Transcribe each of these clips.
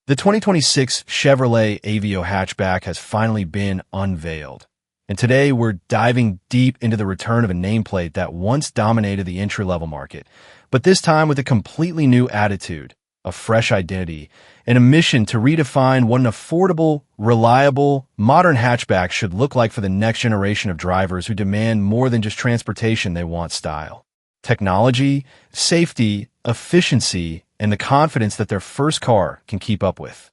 The 2026 Chevrolet Aveo hatchback has finally been unveiled. And today we're diving deep into the return of a nameplate that once dominated the entry-level market, but this time with a completely new attitude, a fresh identity, and a mission to redefine what an affordable, reliable, modern hatchback should look like for the next generation of drivers who demand more than just transportation. They want style, technology, safety, efficiency, and the confidence that their first car can keep up with.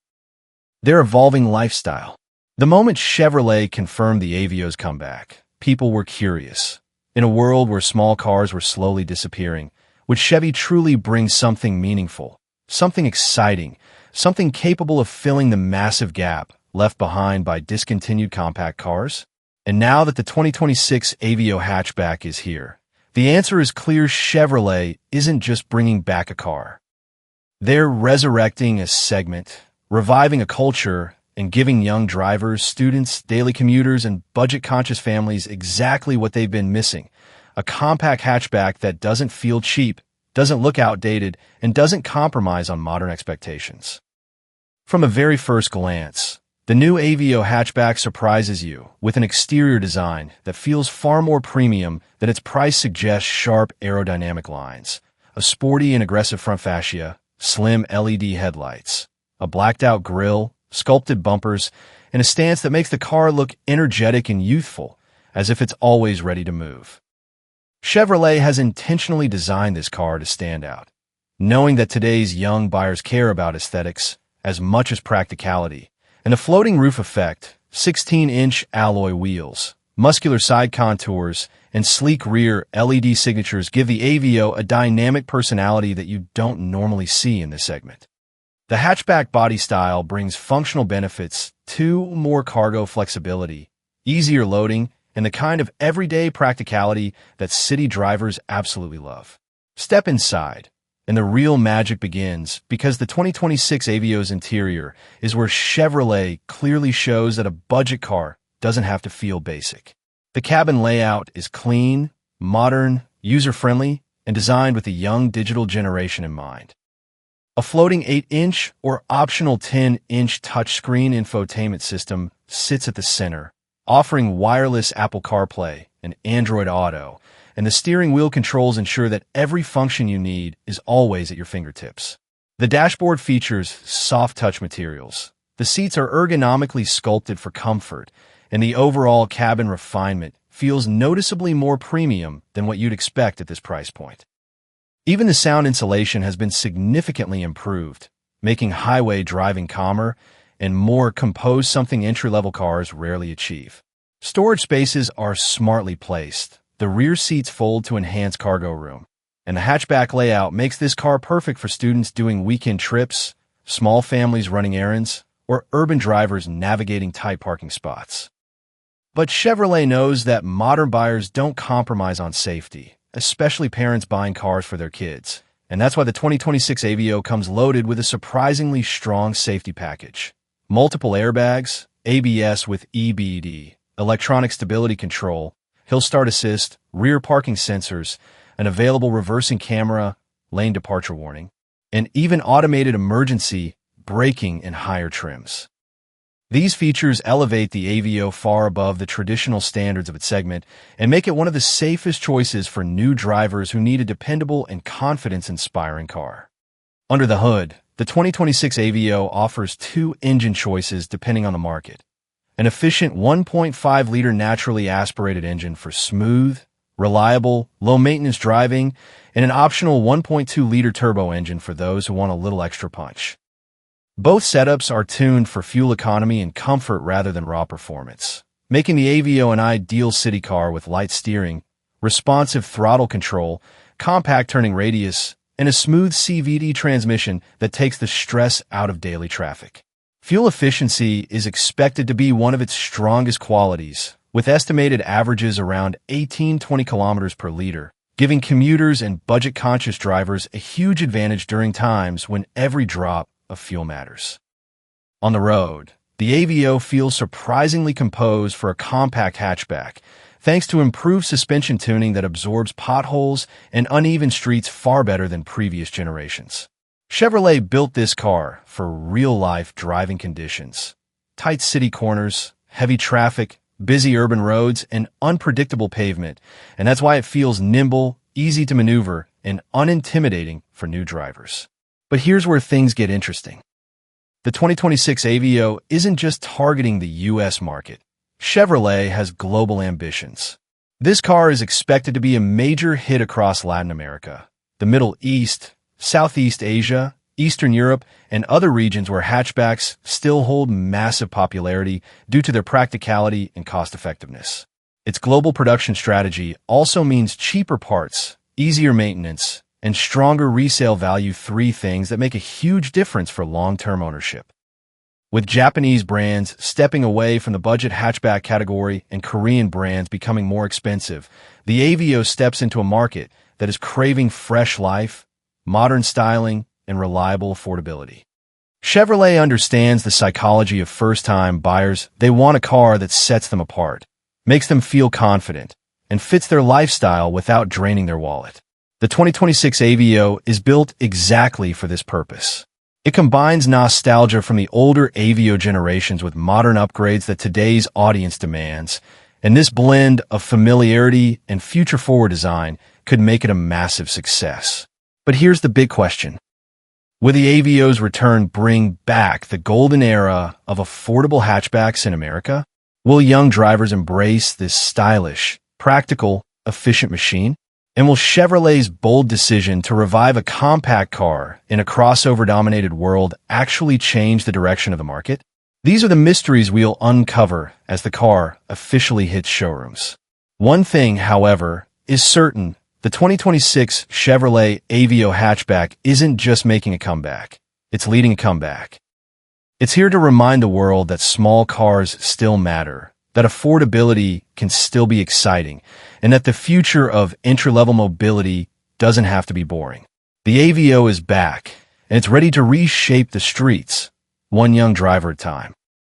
Their evolving lifestyle. The moment Chevrolet confirmed the Aveo's comeback, people were curious. In a world where small cars were slowly disappearing, would Chevy truly bring something meaningful, something exciting, something capable of filling the massive gap left behind by discontinued compact cars? And now that the 2026 Aveo hatchback is here, the answer is clear. Chevrolet isn't just bringing back a car. They're resurrecting a segment, reviving a culture, and giving young drivers, students, daily commuters, and budget-conscious families exactly what they've been missing: a compact hatchback that doesn't feel cheap, doesn't look outdated, and doesn't compromise on modern expectations. From a very first glance, the new Aveo hatchback surprises you with an exterior design that feels far more premium than its price suggests. Sharp aerodynamic lines, a sporty and aggressive front fascia, slim LED headlights, a blacked-out grille, sculpted bumpers, and a stance that makes the car look energetic and youthful, as if it's always ready to move. Chevrolet has intentionally designed this car to stand out, knowing that today's young buyers care about aesthetics as much as practicality, and the floating roof effect, 16-inch alloy wheels, muscular side contours, and sleek rear LED signatures give the Aveo a dynamic personality that you don't normally see in this segment. The hatchback body style brings functional benefits to more cargo flexibility, easier loading, and the kind of everyday practicality that city drivers absolutely love. Step inside, and the real magic begins, because the 2026 Aveo's interior is where Chevrolet clearly shows that a budget car doesn't have to feel basic. The cabin layout is clean, modern, user-friendly, and designed with the young digital generation in mind. A floating 8-inch or optional 10-inch touchscreen infotainment system sits at the center, offering wireless Apple CarPlay and Android Auto, and the steering wheel controls ensure that every function you need is always at your fingertips. The dashboard features soft touch materials. The seats are ergonomically sculpted for comfort, and the overall cabin refinement feels noticeably more premium than what you'd expect at this price point. Even the sound insulation has been significantly improved, making highway driving calmer and more composed, something entry-level cars rarely achieve. Storage spaces are smartly placed. The rear seats fold to enhance cargo room, and the hatchback layout makes this car perfect for students doing weekend trips, small families running errands, or urban drivers navigating tight parking spots. But Chevrolet knows that modern buyers don't compromise on safety, especially parents buying cars for their kids, and that's why the 2026 Aveo comes loaded with a surprisingly strong safety package. Multiple airbags, ABS with EBD, electronic stability control, hill start assist, rear parking sensors, an available reversing camera, lane departure warning, and even automated emergency braking in higher trims. These features elevate the Aveo far above the traditional standards of its segment and make it one of the safest choices for new drivers who need a dependable and confidence-inspiring car. Under the hood, the 2026 Aveo offers two engine choices depending on the market: an efficient 1.5-liter naturally aspirated engine for smooth, reliable, low-maintenance driving, and an optional 1.2-liter turbo engine for those who want a little extra punch. Both setups are tuned for fuel economy and comfort rather than raw performance, making the Aveo an ideal city car with light steering, responsive throttle control, compact turning radius, and a smooth CVT transmission that takes the stress out of daily traffic. Fuel efficiency is expected to be one of its strongest qualities, with estimated averages around 18-20 kilometers per liter, giving commuters and budget-conscious drivers a huge advantage during times when every drop of fuel matters. On the road, the Aveo feels surprisingly composed for a compact hatchback, thanks to improved suspension tuning that absorbs potholes and uneven streets far better than previous generations. Chevrolet built this car for real-life driving conditions. Tight city corners, heavy traffic, busy urban roads, and unpredictable pavement, and that's why it feels nimble, easy to maneuver, and unintimidating for new drivers. But here's where things get interesting. The 2026 Aveo isn't just targeting the US market. Chevrolet has global ambitions. This car is expected to be a major hit across Latin America, the Middle East, Southeast Asia, Eastern Europe, and other regions where hatchbacks still hold massive popularity due to their practicality and cost-effectiveness. Its global production strategy also means cheaper parts, easier maintenance, and stronger resale value, three things that make a huge difference for long-term ownership. With Japanese brands stepping away from the budget hatchback category and Korean brands becoming more expensive, the Aveo steps into a market that is craving fresh life, modern styling, and reliable affordability. Chevrolet understands the psychology of first-time buyers. They want a car that sets them apart, makes them feel confident, and fits their lifestyle without draining their wallet. The 2026 Aveo is built exactly for this purpose. It combines nostalgia from the older Aveo generations with modern upgrades that today's audience demands, and this blend of familiarity and future-forward design could make it a massive success. But here's the big question. Will the Aveo's return bring back the golden era of affordable hatchbacks in America? Will young drivers embrace this stylish, practical, efficient machine? And will Chevrolet's bold decision to revive a compact car in a crossover-dominated world actually change the direction of the market? These are the mysteries we'll uncover as the car officially hits showrooms. One thing, however, is certain. The 2026 Chevrolet Aveo hatchback isn't just making a comeback. It's leading a comeback. It's here to remind the world that small cars still matter, that affordability can still be exciting, and that the future of entry-level mobility doesn't have to be boring. The Aveo is back, and it's ready to reshape the streets, one young driver at a time.